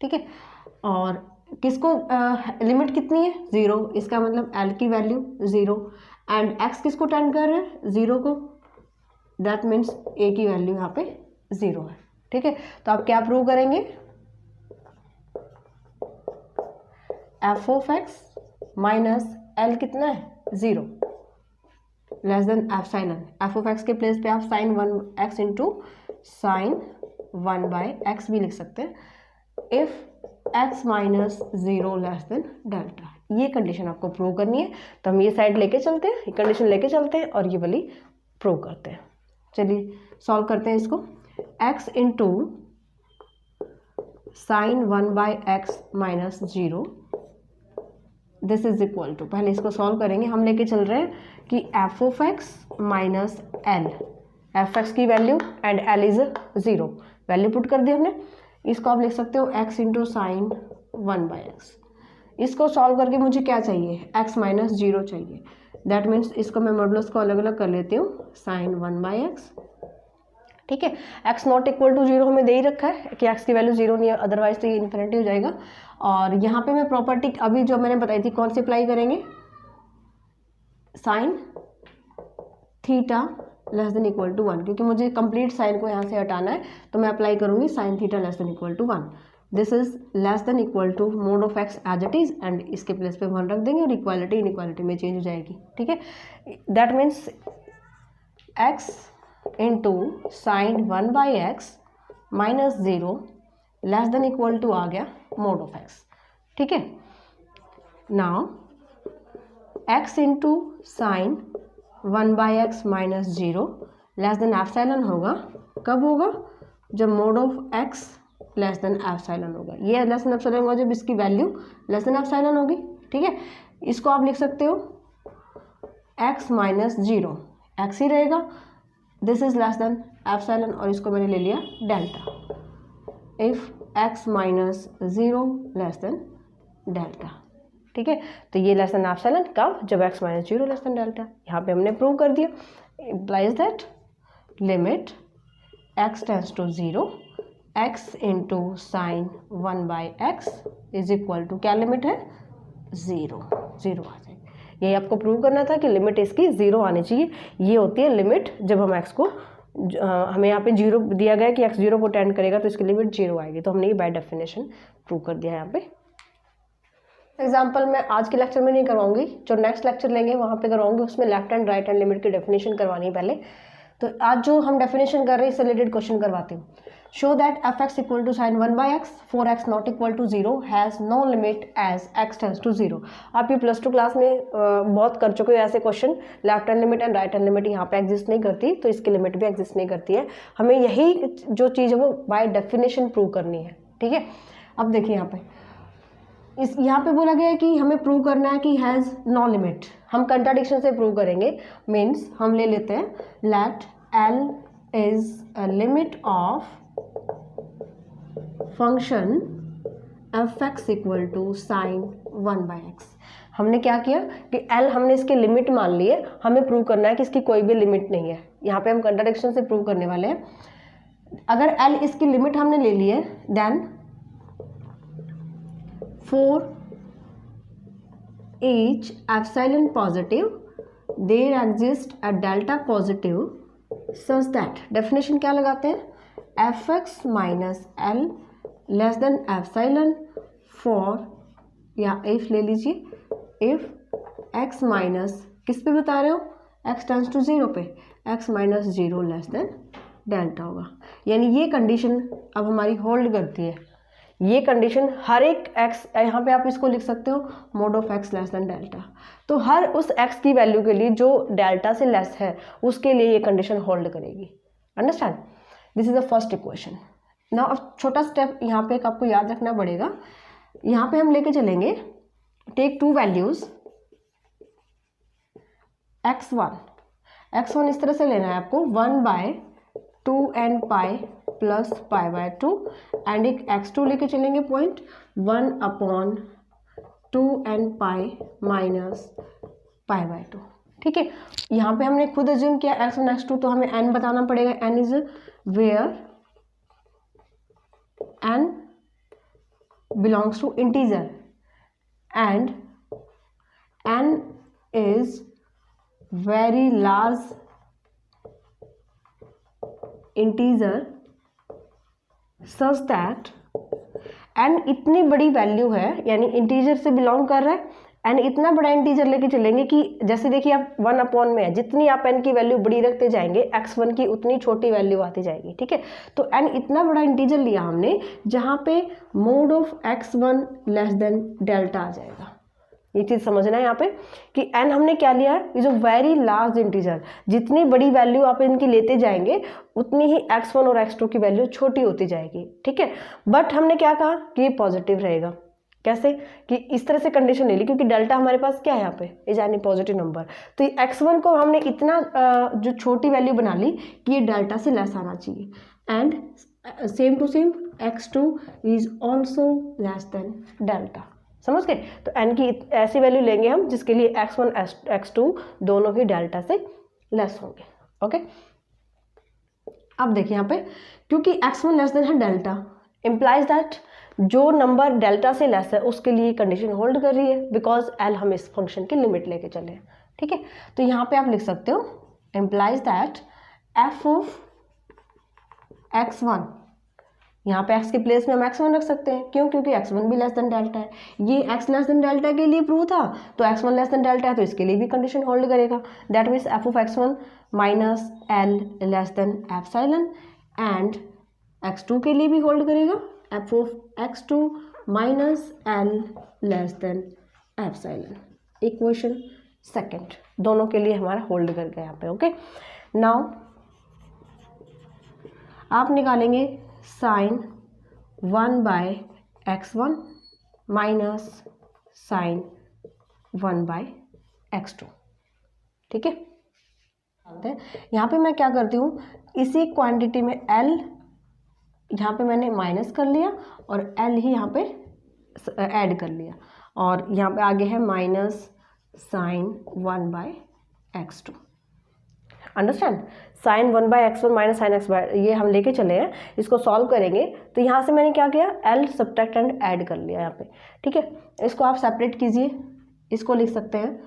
ठीक है, और किसको लिमिट कितनी है 0, इसका मतलब l की वैल्यू 0 एंड x किसको टेंड कर रहा है 0 को, दैट मीन्स a की वैल्यू यहाँ पे 0 है। ठीक है, तो आप क्या प्रूव करेंगे, f of x minus l कितना है 0 less than epsilon, f of x के प्लेस पे आप sine 1 x into sine 1 by x भी लिख सकते हैं, if x minus 0 less than delta, ये कंडीशन आपको प्रूव करनी है। तो हम ये साइड लेके चलते हैं, ये कंडीशन लेके चलते हैं और ये वाली प्रूव करते हैं। चलिए सॉल्व करते हैं इसको, x into sine 1 by x minus 0 this is equal to, पहले इसको सॉल्व करेंगे, हम लेके चल रहे हैं कि f of x minus l, f x की value and l is 0, value put कर दी हमने, इसको आप लिख सकते हो x into sine 1 by x. इसको सॉल्व करके मुझे क्या चाहिए, x माइनस 0 चाहिए, दैट मीन्स इसको मैं मॉडुलस को अलग अलग कर लेती हूँ, साइन 1 बाई एक्स ठीक है। x नॉट इक्वल टू 0 हमें दे ही रखा है कि x की वैल्यू 0 नहीं है, अदरवाइज तो ये इन्फिनिटी हो जाएगा। और यहाँ पे मैं प्रॉपर्टी अभी जो मैंने बताई थी कौन सी अप्लाई करेंगे, sine theta less than equal to 1, क्योंकि मुझे कंप्लीट साइन को यहाँ से हटाना है तो मैं अप्लाई करूँगी sine theta less than equal to 1। This is less than equal to mod of x as it is, and इसके प्लेस पे 1 रख देंगे और इक्वालिटी इनइक्वालिटी में चेंज हो जाएगी। ठीक है, that means x into sine 1/x minus 0 less than equal to आ गया मोड ऑफ x। ठीक है, now x into sine 1/x minus 0 less than epsilon होगा, कब होगा, जब mod of x less than epsilon होगा। ये लेस देन एप्सिलॉन होगा जब इसकी वैल्यू लेस देन एप्सिलॉन होगी। ठीक है, इसको आप लिख सकते हो x माइनस 0, x ही रहेगा, this is less than epsilon, और इसको मैंने ले लिया delta, if x minus 0 less than delta. ठीक है, तो ये लेस देन एप्सिलॉन कब, जब x minus 0 less than delta. यहाँ पे हमने प्रूव कर दिया, implies that limit x tends to 0 x into sine 1/x is equal to, क्या लिमिट है, 0 आ जाएगी। यही आपको प्रूव करना था कि लिमिट इसकी 0 आनी चाहिए। ये होती है लिमिट जब हम x को, हमें यहाँ पे 0 दिया गया कि x 0 को टेंड करेगा तो इसकी लिमिट 0 आएगी, तो हमने ये बाय डेफिनेशन प्रूव कर दिया है यहाँ पे। एग्जाम्पल मैं आज के लेक्चर में नहीं करवाऊंगी, जो नेक्स्ट लेक्चर लेंगे वहाँ पे करवाऊंगी, उसमें left and right hand limit की डेफिनेशन करवानी है पहले। तो आज जो हम डेफिनेशन कर रहे हैं इससे रिलेटेड क्वेश्चन करवाती हूँ। Show that f(x) equal to sine 1/x 4x not equal to 0 has no limit as x tends to 0। आप ये +2 क्लास में बहुत कर चुके हो ऐसे question. Left hand limit and right hand limit यहाँ पे एग्जिस्ट नहीं करती, तो इसकी लिमिट भी एग्जिस्ट नहीं करती है। हमें यही जो चीज़ है वो बाय डेफिनेशन प्रूव करनी है। ठीक है, अब देखिए यहाँ पे यहाँ पे बोला गया है कि हमें प्रूव करना है कि हैज़ नो लिमिट। हम कंट्राडिक्शन से प्रूव करेंगे, मीन्स हम ले लेते हैं let L is a limit of function f(x) equal to sine 1/x। हमने क्या किया कि L हमने इसकी लिमिट मान ली है, हमें प्रूव करना है कि इसकी कोई भी लिमिट नहीं है। यहाँ पे हम कंट्राडिक्शन से प्रूव करने वाले हैं। अगर L इसकी लिमिट हमने ले ली है, then for each epsilon positive there exists a delta positive such that, definition क्या लगाते हैं, f(x) minus L less than epsilon for, या इफ ले लीजिए, इफ x माइनस किस पे बता रहे हो, x टेंड्स टू 0 पे, x minus 0 less than delta होगा। यानी ये कंडीशन अब हमारी होल्ड करती है। ये कंडीशन हर एक x, यहाँ पे आप इसको लिख सकते हो mode of x less than delta. तो हर उस x की वैल्यू के लिए जो डेल्टा से लेस है उसके लिए ये कंडीशन होल्ड करेगी। Understand, this is the first equation. ना अब छोटा स्टेप यहाँ पे एक आपको याद रखना पड़ेगा। यहाँ पे हम लेके चलेंगे, टेक 2 वैल्यूज x1 इस तरह से लेना है आपको 1/2n pi plus pi by 2, and एक x2 लेके चलेंगे point 1/2n pi minus pi by 2। ठीक है, यहाँ पे हमने खुद अज्यूम किया x1 x2, तो हमें n बताना पड़ेगा। n is where n belongs to integer and n is very large integer such that n इतनी बड़ी वैल्यू है, यानी इंटीजर से बिलोंग कर रहा है, n इतना बड़ा इंटीजर लेके चलेंगे कि जैसे देखिए आप 1 में है, जितनी आप n की वैल्यू बड़ी रखते जाएंगे x1 की उतनी छोटी वैल्यू आती जाएगी। ठीक है, तो n इतना बड़ा इंटीजर लिया हमने जहाँ पे mod of x1 less than delta आ जाएगा। ये चीज़ समझना है यहाँ पे कि n हमने क्या लिया है, is a very large integer. जितनी बड़ी वैल्यू आप इनकी लेते जाएंगे उतनी ही x1 और x2 की वैल्यू छोटी होती जाएगी। ठीक है, बट हमने क्या कहा कि ये पॉजिटिव रहेगा। कैसे कि इस तरह से कंडीशन ले ली, क्योंकि डेल्टा हमारे पास क्या है यहाँ पे, इज एनी पॉजिटिव नंबर। तो x1 को हमने इतना जो छोटी वैल्यू बना ली कि ये डेल्टा से लेस आना चाहिए, and same to same x2 is also less than delta. समझ गए? तो n की ऐसी वैल्यू लेंगे हम जिसके लिए x1 x2 दोनों ही डेल्टा से लेस होंगे। ओके, अब देखिए यहाँ पे क्योंकि x1 लेस देन है डेल्टा, इम्प्लाइज दैट जो नंबर डेल्टा से लेस है उसके लिए कंडीशन होल्ड कर रही है, बिकॉज एल हम इस फंक्शन की लिमिट लेके चले हैं, ठीक है। तो यहाँ पे आप लिख सकते हो implies that F of x1, यहाँ पे x के प्लेस में हम x1 रख सकते हैं, क्यों, क्योंकि x1 भी लेस देन डेल्टा है, ये x लेस देन डेल्टा के लिए प्रूव था, तो x1 लेस देन डेल्टा है तो इसके लिए भी कंडीशन होल्ड करेगा। That means F of x1 minus l less than epsilon, and x2 के लिए भी होल्ड करेगा, F of x2 minus l less than epsilon. Equation second दोनों के लिए हमारा होल्ड कर गया यहाँ पे। ओके, नाउ आप निकालेंगे sign 1/x1 minus sine 1/x2, ठीक है। यहाँ पे मैं क्या करती हूँ, इसी क्वांटिटी में l यहाँ पे मैंने माइनस कर लिया और l ही यहाँ पे ऐड कर लिया, और यहाँ पे आगे है minus sine 1/x2। Understand, sine 1/x1 minus sine x, ये हम लेके चले हैं, इसको सॉल्व करेंगे तो यहाँ से मैंने क्या किया, l सब्ट्रैक्ट एंड ऐड कर लिया यहाँ पे, ठीक है। इसको आप सेपरेट कीजिए, इसको लिख सकते हैं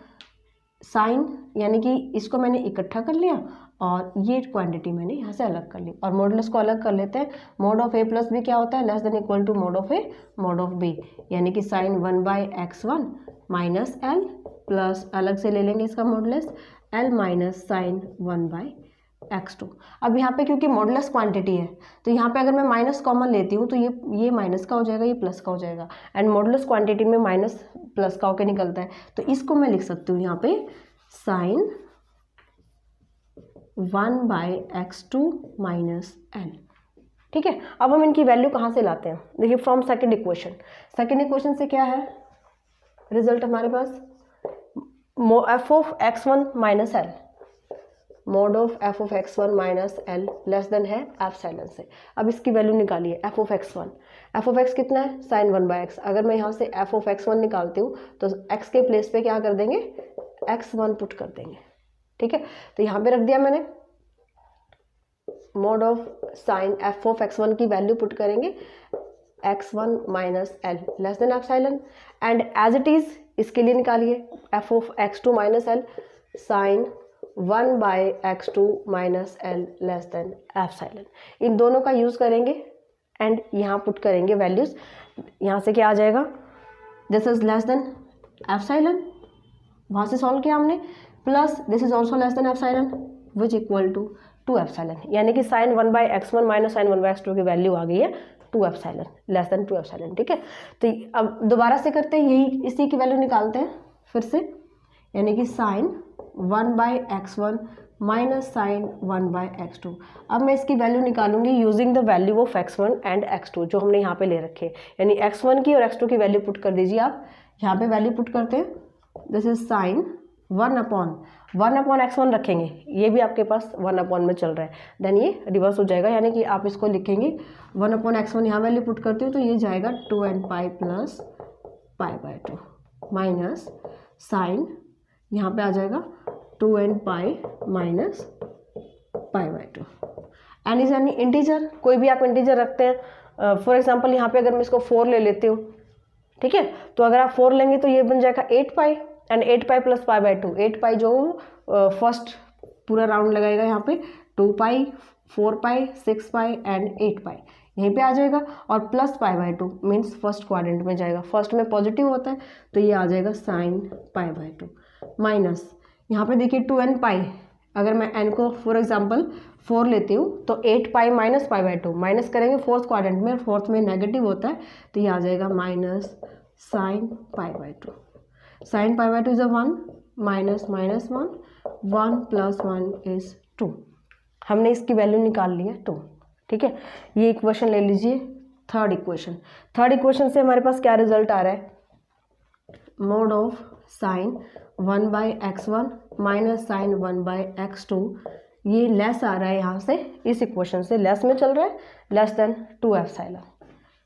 साइन, यानी कि इसको मैंने इकट्ठा कर लिया और ये क्वांटिटी मैंने यहाँ से अलग कर ली, और मॉडुलस को अलग कर लेते हैं। Mod of a plus b क्या होता है, less than equal to mod of a mod of b, यानी कि sign 1/x1 minus l plus अलग से ले लेंगे इसका modulus l minus sine 1/x2। अब यहाँ पे क्योंकि मॉडुलस क्वांटिटी है तो यहाँ पे अगर मैं माइनस कॉमन लेती हूँ तो ये माइनस का हो जाएगा, ये प्लस का हो जाएगा, एंड मॉडुलस क्वांटिटी में माइनस प्लस का होकर निकलता है, तो इसको मैं लिख सकती हूँ यहाँ पे साइन 1/x2 माइनस l, ठीक है। अब हम इनकी वैल्यू कहाँ से लाते हैं, देखिए from second equation. Second equation से क्या है रिजल्ट हमारे पास, f of x1 minus l, mod of f of x1 minus l less than है एप्सिलॉन से। अब इसकी वैल्यू निकालिए, f of x1, f of x कितना है, साइन 1/x। अगर मैं यहाँ से एफ ऑफ x1 निकालती हूँ तो x के प्लेस पे क्या कर देंगे, x1 पुट कर देंगे, ठीक है। तो यहाँ पे रख दिया मैंने, mod of sine f of x1 की वैल्यू पुट करेंगे x1 minus l less than epsilon, and as it is इसके लिए निकालिए f of x2 minus l sine 1/x2 minus l less than epsilon. इन दोनों का यूज़ करेंगे and यहाँ पुट करेंगे वैल्यूज़। यहाँ से क्या आ जाएगा, this is less than epsilon, वहाँ से सॉल्व किया हमने, plus this is also less than epsilon which equal to 2 epsilon, यानी कि sign 1/x1 minus sine 1/x2 की वैल्यू आ गई है 2 एप्सिलॉन, लेस देन 2 एप्सिलॉन, ठीक है। तो अब दोबारा से करते हैं, यही इसी की वैल्यू निकालते हैं फिर से, यानी कि sign 1/x1 minus sine 1/x2। अब मैं इसकी वैल्यू निकालूंगी using the value of x1 and x2 जो हमने यहाँ पे ले रखे हैं, यानी x1 की और x2 की वैल्यू पुट कर दीजिए आप। यहाँ पे वैल्यू पुट करते हैं, दिस इज साइन 1/x1 रखेंगे, ये भी आपके पास 1/ में चल रहा है, देन ये रिवर्स हो जाएगा, यानी कि आप इसको लिखेंगे 1/x1, यहाँ वैल्यू पुट करती हूँ तो ये जाएगा 2n पाई प्लस पाई/2 माइनस साइन यहाँ पे आ जाएगा 2n पाई माइनस पाई/2। एन इज एनी इंटीजर, कोई भी आप इंटीजर रखते हैं, फॉर एग्जांपल यहाँ पे अगर मैं इसको 4 ले लेती हूँ, ठीक है, तो अगर आप 4 लेंगे तो ये बन जाएगा 8 पाई, एंड 8 पाई प्लस पाई/2, 8 पाई जो फर्स्ट पूरा राउंड लगाएगा यहाँ पे, 2 पाई 4 पाई 6 पाई एंड 8 पाई यहीं पे आ जाएगा, और प्लस पाई/2 मीन्स फर्स्ट क्वाड्रेंट में जाएगा, फर्स्ट में पॉजिटिव होता है तो ये आ जाएगा साइन पाई/2 माइनस यहाँ पे देखिए 2n पाई, अगर मैं n को फॉर एग्जांपल 4 लेती हूँ तो 8 पाई माइनस पाई/2, माइनस करेंगे फोर्थ क्वाड्रेंट में, फोर्थ में नेगेटिव होता है तो ये आ जाएगा माइनस साइन पाई/2। साइन पाई/2 is 1 minus minus 1 plus 1 is 2, हमने इसकी वैल्यू निकाल ली है 2, ठीक है। ये इक्वेशन ले लीजिए, थर्ड इक्वेशन से हमारे पास क्या रिजल्ट आ रहा है, mod of sine 1/x1 minus sine 1/x2, ये लेस आ रहा है यहाँ से, इस इक्वेशन से लेस में चल रहा है, less than 2 epsilon,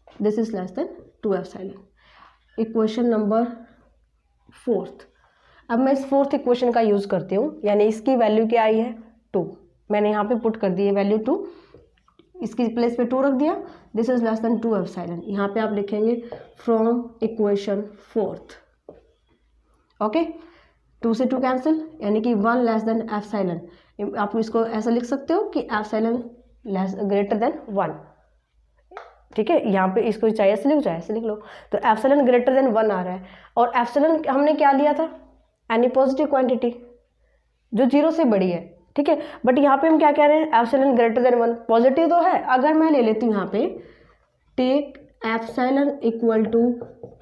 this is less than 2 epsilon. Equation number 4th, अब मैं इस 4th इक्वेशन का यूज़ करती हूँ, यानी इसकी वैल्यू क्या आई है 2, मैंने यहाँ पे पुट कर दी है वैल्यू 2, इसकी प्लेस पे 2 रख दिया, this is less than 2 epsilon. यहाँ पे आप लिखेंगे फ्रॉम इक्वेशन 4th। ओके, 2 से 2 कैंसिल, यानी कि 1 लेस देन एप्सिलॉन। आप इसको ऐसा लिख सकते हो कि एप्सिलॉन ग्रेटर देन 1। ठीक है, यहाँ पे इसको चाहे ऐसे लिख जाए, ऐसे लिख लो। तो एप्सिलॉन ग्रेटर देन 1 आ रहा है, और एप्सिलॉन हमने क्या लिया था, एनी पॉजिटिव क्वांटिटी जो 0 से बड़ी है। ठीक है, बट यहाँ पे हम क्या कह रहे हैं, एप्सिलॉन ग्रेटर देन 1, पॉजिटिव तो है। अगर मैं ले लेती हूँ यहाँ पे take epsilon equal to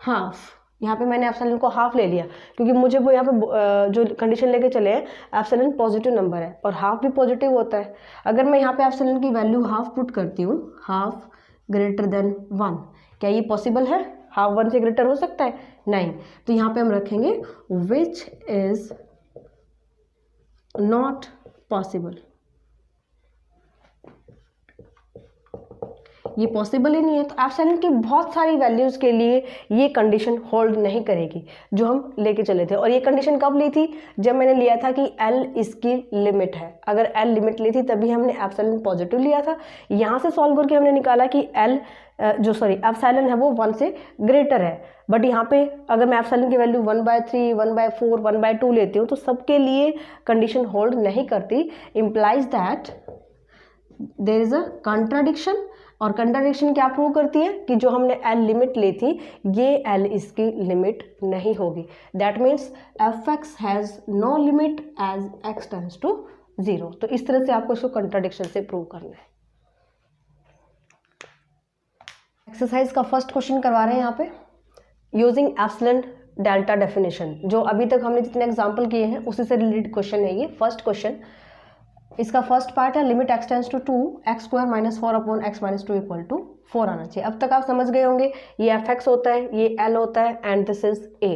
half, यहाँ पे मैंने एप्सिलॉन को हाफ ले लिया, क्योंकि मुझे वो यहाँ पे जो कंडीशन लेके चले हैं एप्सिलॉन पॉजिटिव नंबर है और हाफ भी पॉजिटिव होता है। अगर मैं यहाँ पे एप्सिलॉन की वैल्यू हाफ पुट करती हूँ, हाफ ग्रेटर देन 1, क्या ये पॉसिबल है? हाफ 1 से ग्रेटर हो सकता है? नहीं। तो यहाँ पे हम रखेंगे विच इज नॉट पॉसिबल, ये पॉसिबल ही नहीं है। तो एप्सिलॉन की बहुत सारी वैल्यूज़ के लिए ये कंडीशन होल्ड नहीं करेगी जो हम लेके चले थे। और ये कंडीशन कब ली थी? जब मैंने लिया था कि L इसकी लिमिट है। अगर L लिमिट ली थी तभी हमने एप्सिलॉन पॉजिटिव लिया था। यहाँ से सॉल्व करके हमने निकाला कि एप्सिलॉन है वो 1 से ग्रेटर है। बट यहाँ पे अगर मैं एप्सिलॉन की वैल्यू 1/3, 1/4, 1/2 लेती हूँ तो सबके लिए कंडीशन होल्ड नहीं करती। Implies that there is a contradiction. और कंट्राडिक्शन क्या प्रूव करती है कि जो हमने L लिमिट ली थी ये L इसकी लिमिट नहीं होगी। That means fx has no limit as x tends to 0। तो इस तरह से आपको इसको कंट्राडिक्शन से प्रूव करना है। एक्सरसाइज का फर्स्ट क्वेश्चन करवा रहे हैं यहाँ पे, यूजिंग एप्सिलॉन डेल्टा डेफिनेशन। जो अभी तक हमने जितने एग्जाम्पल किए हैं उसी से रिलेटेड क्वेश्चन है ये फर्स्ट क्वेश्चन। इसका फर्स्ट पार्ट है limit x tends to 2 x square minus 4 upon x minus 2 equal to 4 आना चाहिए। अब तक आप समझ गए होंगे ये fx होता है, ये L होता है and this is a।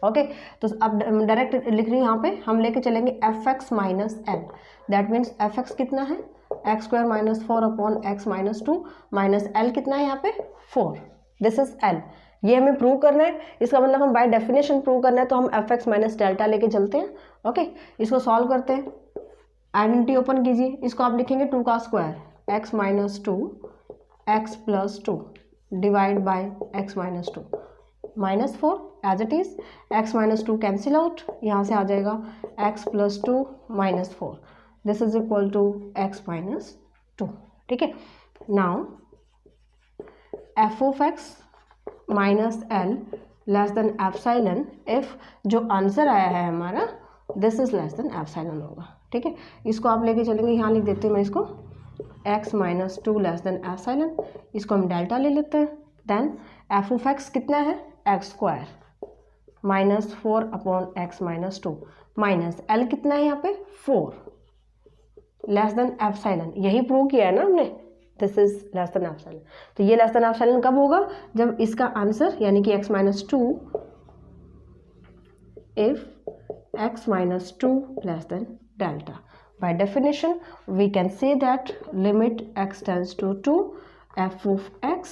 Okay, तो अब डायरेक्ट लिख रही हूँ, यहाँ पे हम लेके चलेंगे fx minus L। That means fx कितना है, x square minus 4 upon x minus 2 minus L कितना है यहाँ पे 4। This is L। ये हमें प्रूव करना है, इसका मतलब हम बाय डेफिनेशन प्रूव करना है, तो हम fx माइनस डेल्टा लेके चलते हैं। ओके, इसको सॉल्व करते हैं। आइडेंटिटी ओपन कीजिए, इसको आप लिखेंगे 2 का square x minus 2 x plus 2 divide by x minus 2 minus 4 as it is. x minus 2 cancel out, यहाँ से आ जाएगा x plus 2 minus 4, this is equal to x minus 2। ठीक है, now f of x minus L less than epsilon if जो answer आया है हमारा this is less than epsilon होगा। ठीक है, इसको आप लेके चलेंगे, यहाँ लिख देती हूँ मैं इसको x minus 2 less than epsilon, इसको हम डेल्टा ले लेते हैं। देन f ऑफ x कितना है, x square minus 4 upon x minus 2 minus L कितना है यहाँ पे 4 लेस देन एप्सिलॉन। यही प्रूव किया है ना हमने, this is less than epsilon. तो ये लेस देन एप्सिलॉन कब होगा, जब इसका आंसर यानी कि x minus 2 if x minus 2 less than delta. By definition, we can say that limit x tends to 2, f of x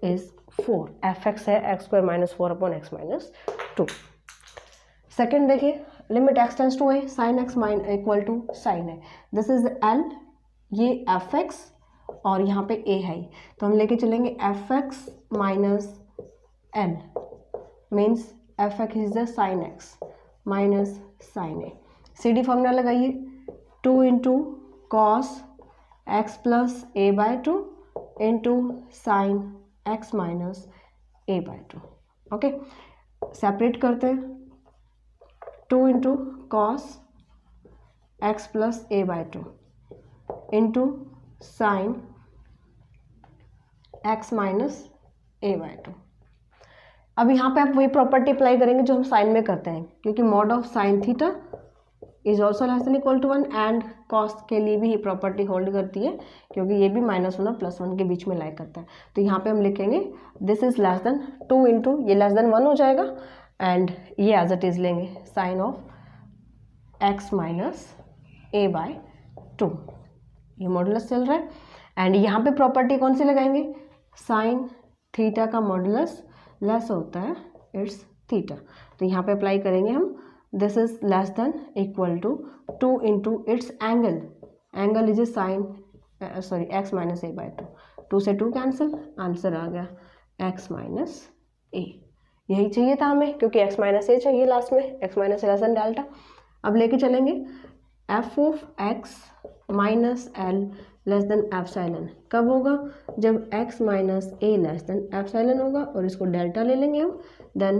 is 4. fx है x square minus 4 upon x minus 2. Second देखिए, limit x tends to है, sin x equal to sine है, this is L, ये fx और यहाँ पे a है, तो हम लेके चलेंगे fx minus L means fx is the sine x minus sine a. C D formula लगाइए, 2 into cos x plus a by 2 into sine x minus a by 2। Okay, separate करते हैं, 2 into cos x plus a by 2 into sine x minus a by 2। अब यहाँ पे आप वही property apply करेंगे जो हम साइन में करते हैं, क्योंकि mod of sine theta is also less than equal to 1 and cos के लिए भी ये प्रॉपर्टी होल्ड करती है, क्योंकि ये भी -1 और +1 के बीच में लाई करता है। तो यहाँ पे हम लिखेंगे this is less than 2 into ये लेस देन 1 हो जाएगा एंड ये एज इट इज लेंगे sine of x minus a by 2। ये मॉडुलस चल रहा है एंड यहाँ पे प्रॉपर्टी कौन सी लगाएंगे, साइन थीटा का मॉडुलस लेस होता है इट्स थीटा। तो यहाँ पे अप्लाई करेंगे हम, this is less than equal to 2 into its angle, angle is a sine sorry x minus a by 2, 2 से 2 कैंसिल, आंसर आ गया x माइनस ए। यही चाहिए था हमें, क्योंकि x माइनस ए चाहिए लास्ट में, x minus a less than delta. अब लेके चलेंगे f of x minus l less than epsilon. कब होगा? जब x minus a less than epsilon होगा, और इसको डेल्टा ले लेंगे हम, देन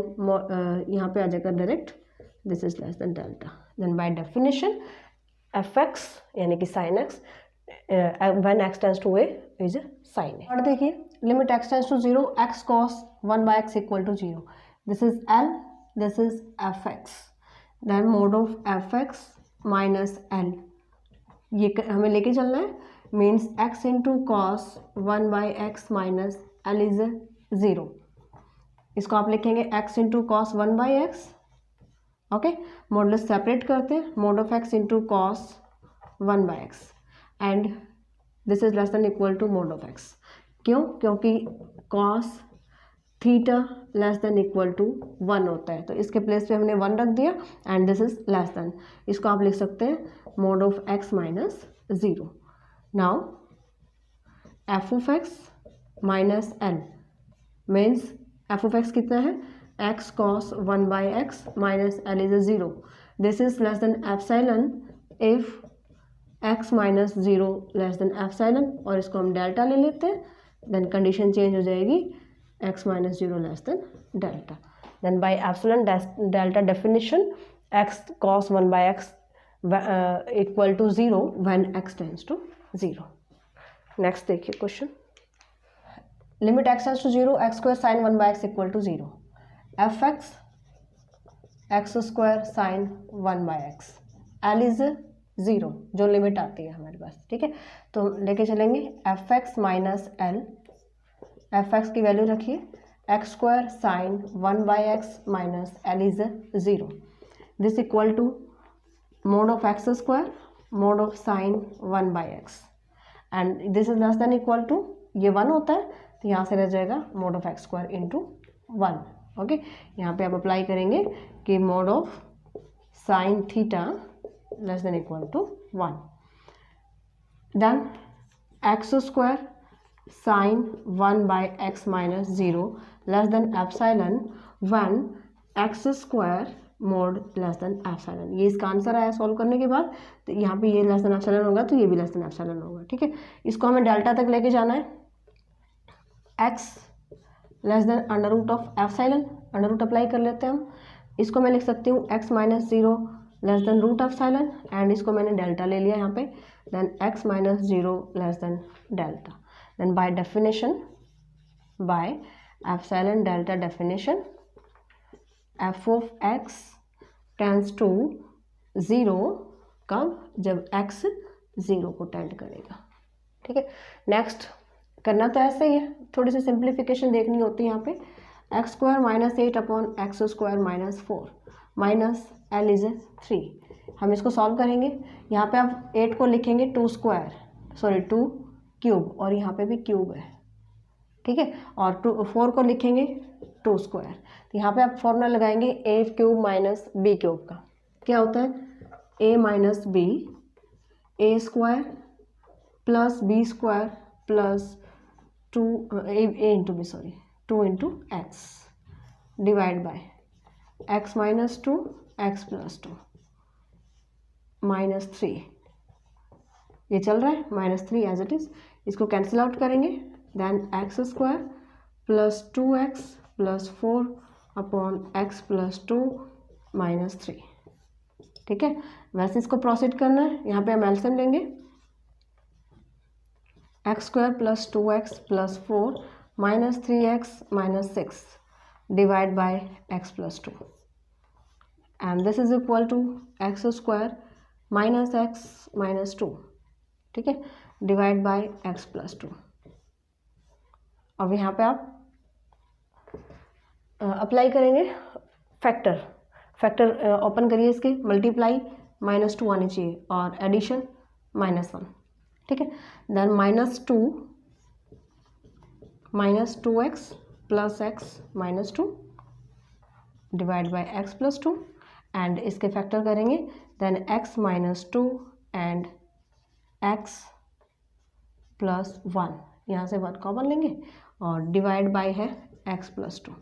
यहाँ पे आ जाएगा direct this is less than delta. Then by definition f x यानी कि sine x when x tends to a is sine a. और देखिए limit x tends to 0 x cos 1 by x equal to 0, this is l, this is f x, then mod of f x minus l, ये हमें लेके चलना है, means x into cos 1 by x minus l is 0। इसको आप लिखेंगे x into cos 1 by x, okay, modulus separate करते हैं, mod of x into cos 1 by x and this is less than equal to mod of x। क्यों? क्योंकि cos theta less than equal to 1 होता है, तो इसके place पे हमने 1 रख दिया and this is less then, इसको आप लिख सकते हैं mod of x minus 0। Now F of x minus L means F of x कितना है? x cos 1 by x minus l is a 0. This is less than epsilon if x minus 0 less than epsilon, और इसको हम delta ले लेते हैं, then condition change हो जाएगी x minus 0 less than delta. Then by epsilon delta definition x cos 1 by x equal to 0 when x tends to 0। Next देखिए question, limit x tends to 0 x square sine 1 by x equal to 0, f x x square sine 1 by x, l is 0 जो limit आती है हमारे पास, ठीक है। तो लेके चलेंगे f x minus l, f x की वैल्यू रखिए x square sine 1 by x minus l is 0, this equal to mod of x square mod of sine 1 by x and this is less than equal to, ये 1 होता है तो यहाँ से रह जाएगा mod of x square into 1, okay. यहाँ पे आप अप्लाई करेंगे कि mod of sine theta less than equal to 1, then x square sine 1 by x minus 0 less than epsilon one x square mod less than epsilon. ये इसका answer आया solve करने के बाद, तो यहाँ पे ये लेस देन एप्सिलॉन होगा तो ये भी लेस देन एप्सिलॉन होगा, ठीक है। इसको हमें डेल्टा तक लेके जाना है, x less than under root of epsilon, under root apply कर लेते हैं हम, इसको मैं लिख सकती हूँ x minus 0 less than root epsilon and इसको मैंने डेल्टा ले लिया यहाँ पे, then x minus 0 less than delta, then by definition by epsilon delta definition f of x tends to 0, कब? जब x 0 को टेंड करेगा, ठीक है। नेक्स्ट करना तो ऐसे ही है, थोड़ी सी सिंप्लीफिकेशन देखनी होती है यहाँ पे, x square minus 8 upon x square minus 4 minus l is 3। हम इसको सॉल्व करेंगे, यहाँ पे आप 8 को लिखेंगे 2 स्क्वायर, सॉरी 2 क्यूब, और यहाँ पे भी क्यूब है, ठीक है, और 4 को लिखेंगे 2 स्क्वायर, तो यहाँ पे आप फॉर्मूला लगाएंगे a cube minus b cube का, क्या होता है a minus b a square plus b square plus 2 into b, sorry 2 into x divide by x minus 2 x plus 2 minus 3, ये चल रहा है माइनस 3 एज इट इज़, इसको कैंसिल आउट करेंगे, then x square plus 2x plus 4 upon x plus 2 minus 3, ठीक है। वैसे इसको प्रोसीड करना है, यहाँ पे हम एलसीएम लेंगे, x square plus 2x plus 4 minus 3x minus 6 divide by x plus 2 and this is equal to x square minus x minus 2, ठीक है, डिवाइड बाय एक्स प्लस 2। अब यहाँ पे आप अप्लाई करेंगे फैक्टर ओपन करिए इसके, मल्टीप्लाई -2 आनी चाहिए और एडिशन -1, ठीक है। Then -2x plus x minus 2 divide by x plus 2 and इसके फैक्टर करेंगे, then x minus 2 and x plus 1, यहाँ से 1 कॉमन लेंगे और डिवाइड बाय है x प्लस 2।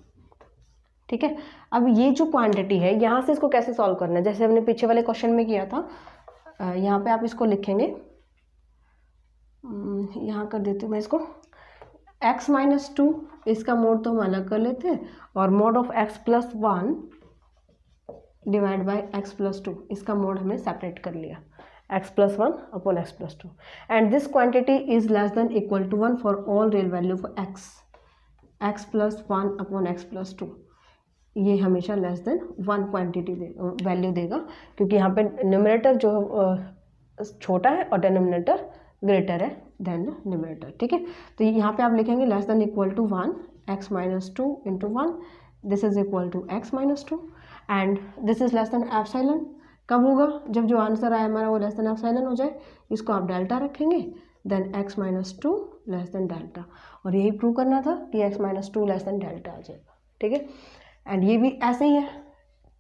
ठीक है, अब ये जो क्वांटिटी है यहाँ से इसको कैसे सॉल्व करना है, जैसे हमने पीछे वाले क्वेश्चन में किया था। यहाँ पे आप इसको लिखेंगे, यहाँ कर देती हूँ मैं इसको, x माइनस 2 इसका मोड तो हम अलग कर लेते हैं, और mod of x plus 1 divide by x plus 2 इसका मोड हमने सेपरेट कर लिया, x plus 1 upon x plus 2, and this quantity is less than equal to 1 for all real value for x plus 1 upon x plus 2। ये हमेशा less than 1 quantity value देगा, क्योंकि यहाँ पे न्यूमरेटर जो छोटा है और डिनोमिनेटर ग्रेटर है देन न्यूमरेटर। ठीक है, तो यहाँ पे आप लिखेंगे less than equal to 1 x minus 2 into 1, this is equal to x minus 2, and this is less than epsilon. कब होगा, जब जो आंसर आया हमारा वो लेस देन एप्सिलॉन हो जाए, इसको आप डेल्टा रखेंगे, then x minus 2 less than delta, और यही प्रूव करना था कि x minus 2 less than delta आ जाएगा। ठीक है, एंड ये भी ऐसे ही है,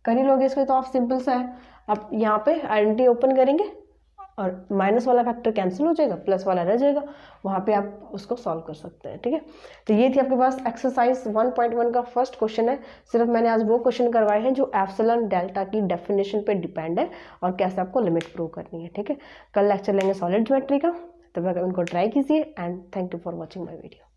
कर ही लोगे इसको, तो आप सिंपल सा है, आप यहाँ पे आइडेंटिटी ओपन करेंगे और माइनस वाला फैक्टर कैंसिल हो जाएगा, प्लस वाला रह जाएगा, वहाँ पे आप उसको सॉल्व कर सकते हैं। ठीक है, तो ये थी आपके पास एक्सरसाइज 1.1 का फर्स्ट क्वेश्चन है। सिर्फ मैंने आज वो क्वेश्चन करवाए हैं जो एप्सिलॉन डेल्टा की डेफिनेशन पे डिपेंड है और कैसे आपको लिमिट प्रूव करनी है। ठीक है, कल लेक्चर लेंगे सॉलिड ज्योमेट्री का, तब तक उनको ट्राई कीजिए, and thank you for watching my video.